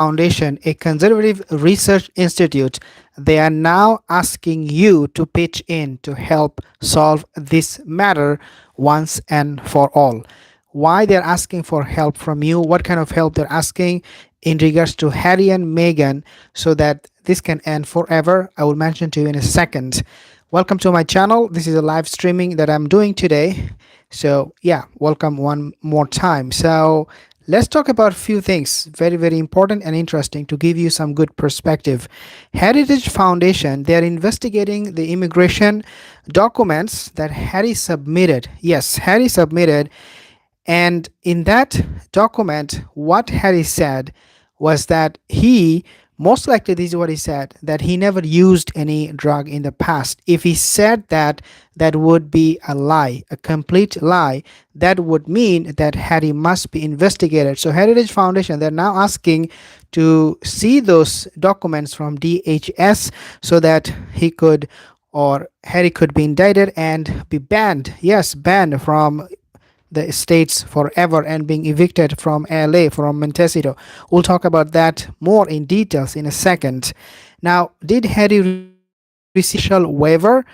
Foundation, a conservative research institute, they are now asking you to pitch in to help solve this matter once and for all. Why they're asking for help from you, what kind of help they're asking in regards to Harry and Meghan so that this can end forever, I will mention to you in a second. Welcome to my channel. This is a live streaming that I'm doing today. So, yeah, welcome one more time. So, let's talk about a few things very, very important and interesting to give you some good perspective. Heritage Foundation, they are investigating the immigration documents that Harry submitted. Yes, Harry submitted, and in that document, what Harry said was that he, most likely, this is what he said, that he never used any drug in the past. If he said that, that would be a lie, a complete lie. That would mean that Harry must be investigated. So, Heritage Foundation, they're now asking to see those documents from DHS so that he could, or Harry could be indicted and be banned. Yes, banned from the states forever and being evicted from LA, from Montecito. We'll talk about that more in details in a second. Now, did Harry receive a waiver?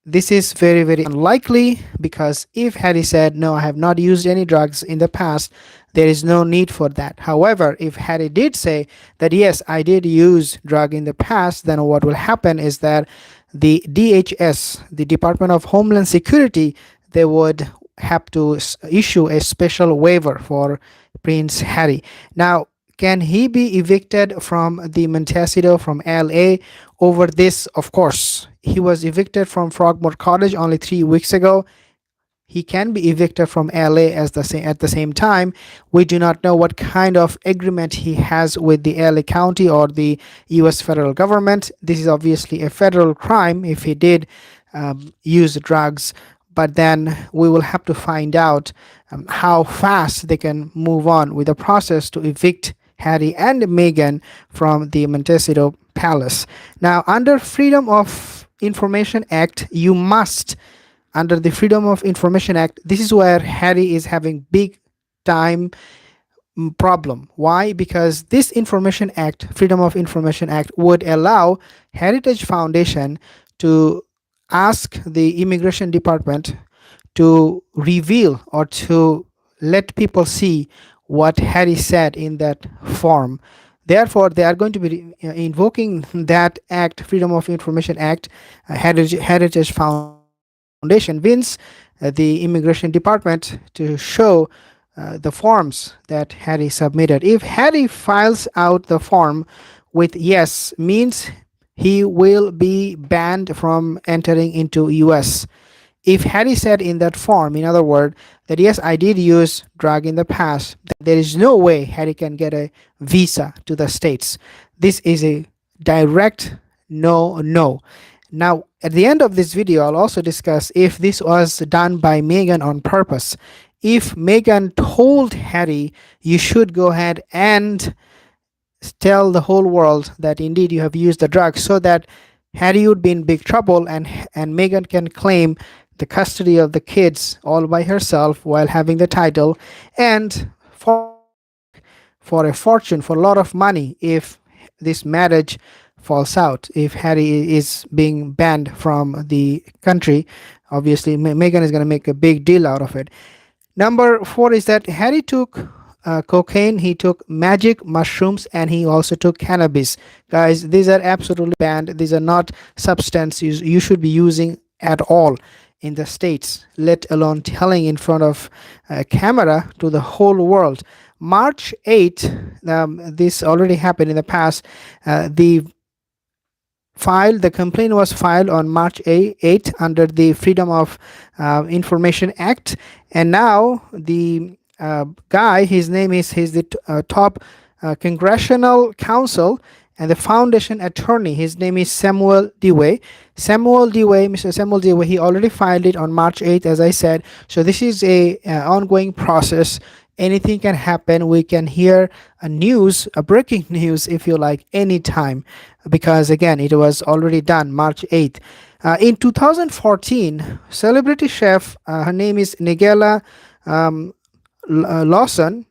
This is very, very unlikely because if Harry said, no, I have not used any drugs in the past, there is no need for that. However, if Harry did say that, yes, I did use drug in the past, then what will happen is that the DHS, the Department of Homeland Security, they would have to issue a special waiver for Prince Harry. Now, can he be evicted from the Montecito, from LA over this? Of course. He was evicted from Frogmore Cottage only 3 weeks ago. He can be evicted from LA at the same time. We do not know what kind of agreement he has with the LA County or the US federal government. This is obviously a federal crime if he did use drugs, but then we will have to find out how fast they can move on with the process to evict Harry and Meghan from the Montecito Palace. Now, under Freedom of Information Act, you must, under the Freedom of Information Act, this is where Harry is having big time problem. Why? Because this Information Act, Freedom of Information Act, would allow Heritage Foundation to ask the immigration department to reveal or to let people see what Harry said in that form. Therefore, they are going to be invoking that act, Freedom of Information Act, Heritage Foundation wins the immigration department to show the forms that Harry submitted. If Harry files out the form with yes, means he will be banned from entering into US. If Harry said in that form, in other words, that yes, I did use drug in the past, there is no way Harry can get a visa to the States. This is a direct no. Now, at the end of this video, I'll also discuss if this was done by Meghan on purpose. If Meghan told Harry, you should go ahead and tell the whole world that indeed you have used the drug, so that Harry would be in big trouble and Meghan can claim the custody of the kids all by herself while having the title, and for a fortune, for a lot of money, if this marriage falls out, if Harry is being banned from the country. Obviously, Meghan is going to make a big deal out of it. Number 4 is that Harry took cocaine, he took magic mushrooms, and he also took cannabis. Guys, these are absolutely banned. These are not substances you should be using at all in the States, let alone telling in front of a camera to the whole world. March 8, this already happened in the past. The complaint was filed on March 8 under the Freedom of Information Act, and now the guy, he's the top congressional counsel and the foundation attorney. His name is Samuel Dewey. Mr. Samuel Dewey, he already filed it on March 8th, as I said. So this is a ongoing process. Anything can happen. We can hear a breaking news, if you like, anytime, because again, it was already done March 8th. In 2014, celebrity chef, her name is Nigella Lawson.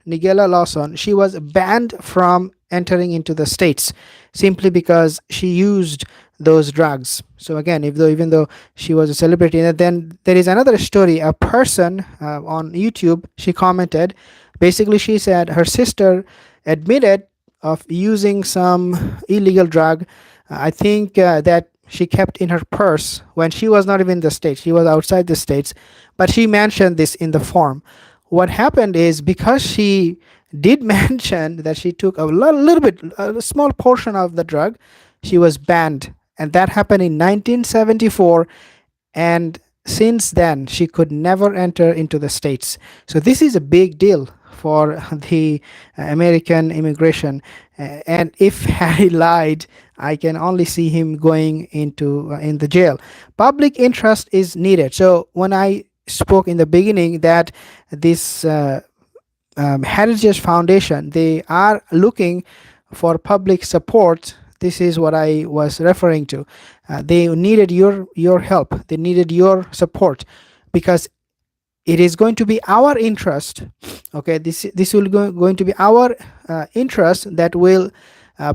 She was banned from entering into the states simply because she used those drugs. So again, if though even though she was a celebrity, and then there is another story. A person on YouTube, she commented. Basically, she said her sister admitted of using some illegal drug. I think that she kept in her purse when she was not even in the states. She was outside the states, but she mentioned this in the form. What happened is, because she did mention that she took a little bit, a small portion of the drug, she was banned, and that happened in 1974. And since then, she could never enter into the states. So this is a big deal for the American immigration. And if Harry lied, I can only see him going into in the jail. Public interest is needed. So when I spoke in the beginning that this Heritage Foundation, they are looking for public support. This is what I was referring to. They needed your help. They needed your support, because it is going to be our interest. Okay, this will going to be our interest that will uh,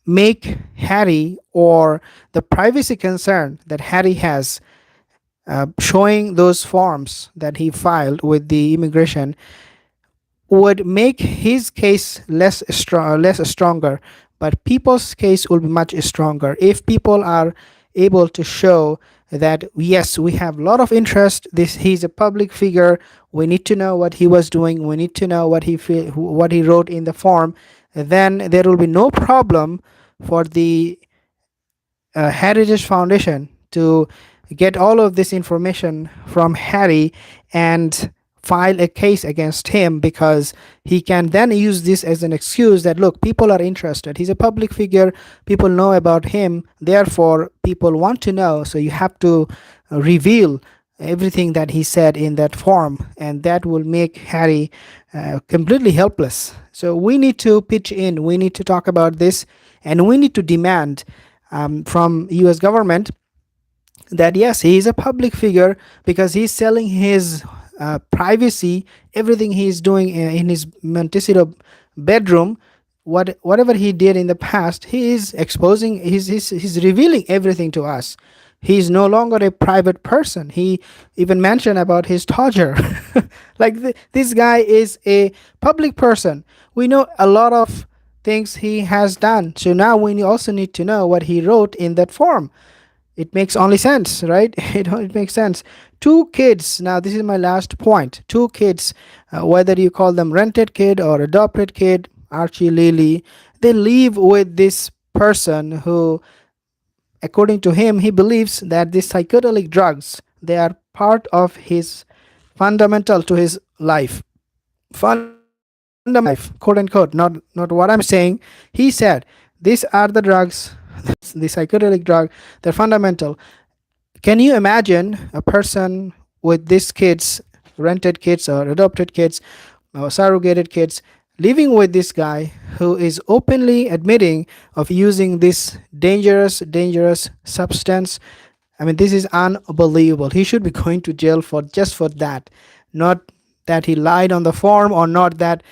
make Harry, or the privacy concern that Harry has, showing those forms that he filed with the immigration, would make his case less stronger, but people's case will be much stronger if people are able to show that yes, we have a lot of interest. This He's a public figure. We need to know what he was doing. We need to know what he wrote in the form. Then there will be no problem for the Heritage Foundation to get all of this information from Harry and file a case against him, because he can then use this as an excuse that, look, people are interested. He's a public figure. People know about him. Therefore, people want to know. So you have to reveal everything that he said in that form, and that will make Harry completely helpless. So we need to pitch in. We need to talk about this, and we need to demand from U.S. government that yes, he is a public figure, because he's selling his privacy, everything he's doing in his Montecito bedroom. Whatever he did in the past, he is exposing. He's revealing everything to us. He's no longer a private person. He even mentioned about his Dodger. Like this guy is a public person. We know a lot of things he has done. So now we also need to know what he wrote in that form. It makes only sense, right? It makes sense. Two kids, now this is my last point. Two kids, whether you call them rented kid or adopted kid, Archie, Lily, they live with this person who, according to him, he believes that these psychedelic drugs, they are part of his fundamental to his life. Fundamental life, quote unquote, not what I'm saying. He said, these are the drugs, the psychedelic drug, they're fundamental. Can you imagine a person with these kids, rented kids or adopted kids or surrogated kids, living with this guy who is openly admitting of using this dangerous substance? I mean, this is unbelievable. He should be going to jail for just for that. Not that he lied on the form, or not that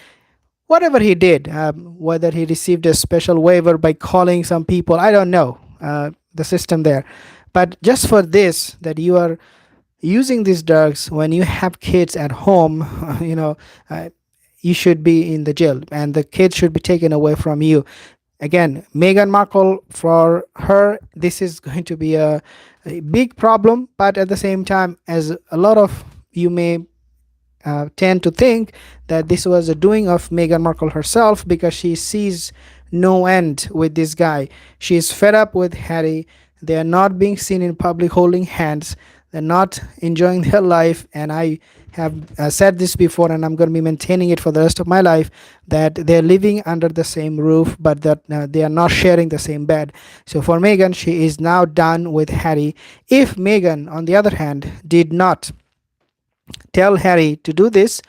whatever he did, whether he received a special waiver by calling some people, I don't know the system there. But just for this, that you are using these drugs when you have kids at home, you should be in the jail, and the kids should be taken away from you. Again, Meghan Markle, for her, this is going to be a big problem. But at the same time, as a lot of you may tend to think that this was a doing of Meghan Markle herself, because she sees no end with this guy. She is fed up with Harry. They are not being seen in public holding hands. They're not enjoying their life. And I have said this before, and I'm going to be maintaining it for the rest of my life, that they're living under the same roof, but that they are not sharing the same bed. So for Meghan, she is now done with Harry. If Meghan, on the other hand, did not tell Harry to do this,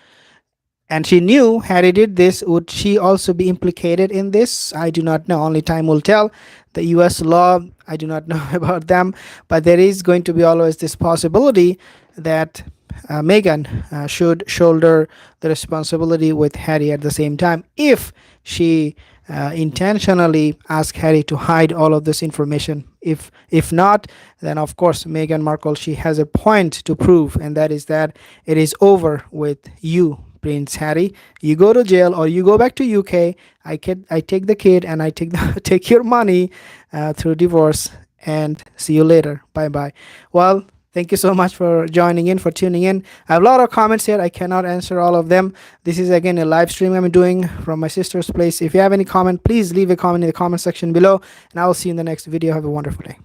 and she knew Harry did this, would she also be implicated in this? I do not know. Only time will tell. The US law, I do not know about them, but there is going to be always this possibility that Meghan should shoulder the responsibility with Harry at the same time if she intentionally asked Harry to hide all of this information. If not, then of course Meghan Markle, she has a point to prove, and that is that it is over with you, Prince Harry. You go to jail or you go back to UK. I take the kid and I take take your money through divorce. And see you later. Bye bye. Well, thank you so much for joining in, for tuning in. I have a lot of comments here. I cannot answer all of them. This is again a live stream I'm doing from my sister's place. If you have any comment, please leave a comment in the comment section below, and I will see you in the next video. Have a wonderful day.